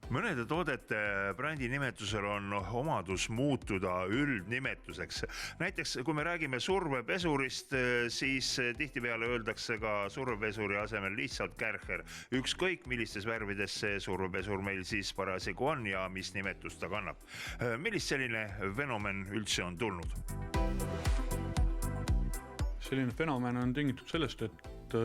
Mõnede toodete brändi nimetusel on omadus muutuda üldnimetuseks. Näiteks kui me räägime survepesurist, siis tihtipeale öeldakse ka survepesuri asemel lihtsalt Kärcher. Ükskõik millistes värvides see survepesur meil siis parasjagu on ja mis nimetust ta kannab. Millist selline fenomen üldse on tulnud? Selline fenomen on tingitud sellest, et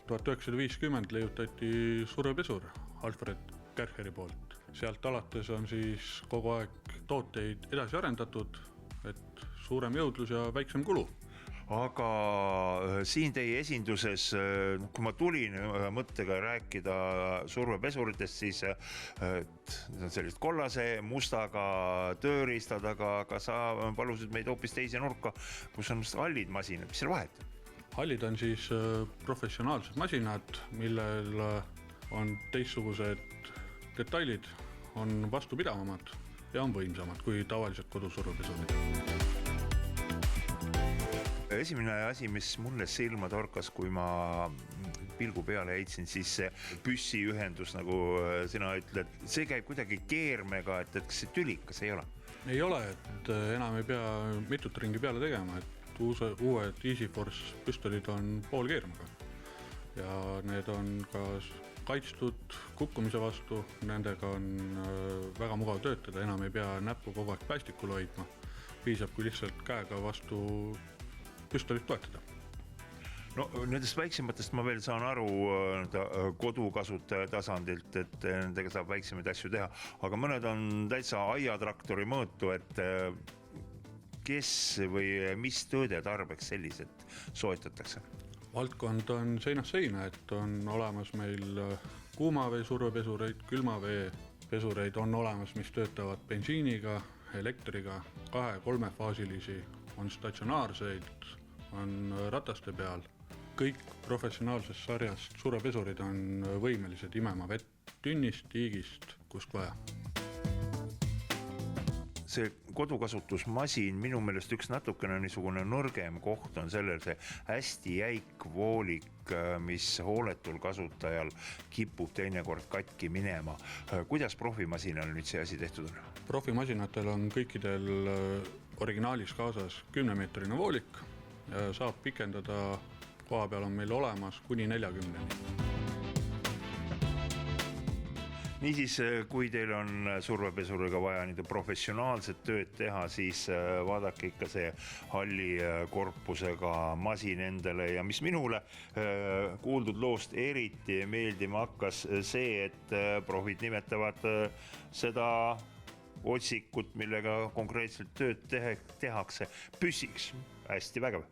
1950 leiutati survepesur Alfred Kärcheri poolt. Sealt alates on siis kogu aeg tooteid edasi arendatud, et suurem jõudlus ja väiksem kulu. Aga siin teie esinduses, kui ma tulin mõttega rääkida survepesuritest, siis sellist kollase mustaga tööriistad, aga sa palusid meid hoopis teise nurka, kus on hallid masinad. Mis seal vahet? Hallid on siis professionaalsed masinad, millel on teistsugused detailid, on vastupidavamad ja on võimsamad kui tavaliselt kodusurvepesurid. Esimene asi, mis mulle silma torkas, kui ma pilgu peale heitsin, siis see püssiühendus, nagu sina ütled, see käib kuidagi keermega, et kas see tülikas ei ole? Ei ole, et enam ei pea mitut ringi peale tegema, et uued EasyForce püstolid on poolkeermega ja need on ka kaitstud kukkumise vastu, nendega on väga mugav töötada, enam ei pea näppu kogu aeg päästikul hoidma, piisab kui lihtsalt käega vastu püstolit toetada. No nendest väiksematest ma veel saan aru kodukasutaja tasandilt, et nendega saab väiksemaid asju teha, aga mõned on täitsa aiatraktori mõõtu, et kes või mis tööde tarbeks sellised soetatakse? Valdkond on seinast seina, et on olemas meil kuumavee survepesureid, külmavee pesureid on olemas, mis töötavad bensiiniga, elektriga, 2-3-faasilisi, on statsionaarseid, on rataste peal. Kõik professionaalsest sarjast survepesurid on võimelised imema vett tünnist, tiigist, kust vaja. See kodukasutusmasin, minu meelest üks natukene niisugune nõrgem koht on sellel see hästi jäik voolik, mis hooletul kasutajal kipub teinekord katki minema. Kuidas profimasinal nüüd see asi tehtud on? Profimasinatel on kõikidel originaalis kaasas 10-meetrine voolik ja saab pikendada, koha peal on meil olemas kuni 40-ni. Niisiis, kui teil on survepesuriga vaja professionaalset tööd teha, siis vaadake ikka see halli korpusega masin endale ja mis minule kuuldud loost eriti meeldima hakkas see, et profid nimetavad seda otsikut, millega konkreetselt tööd tehakse, püssiks. Hästi vägev.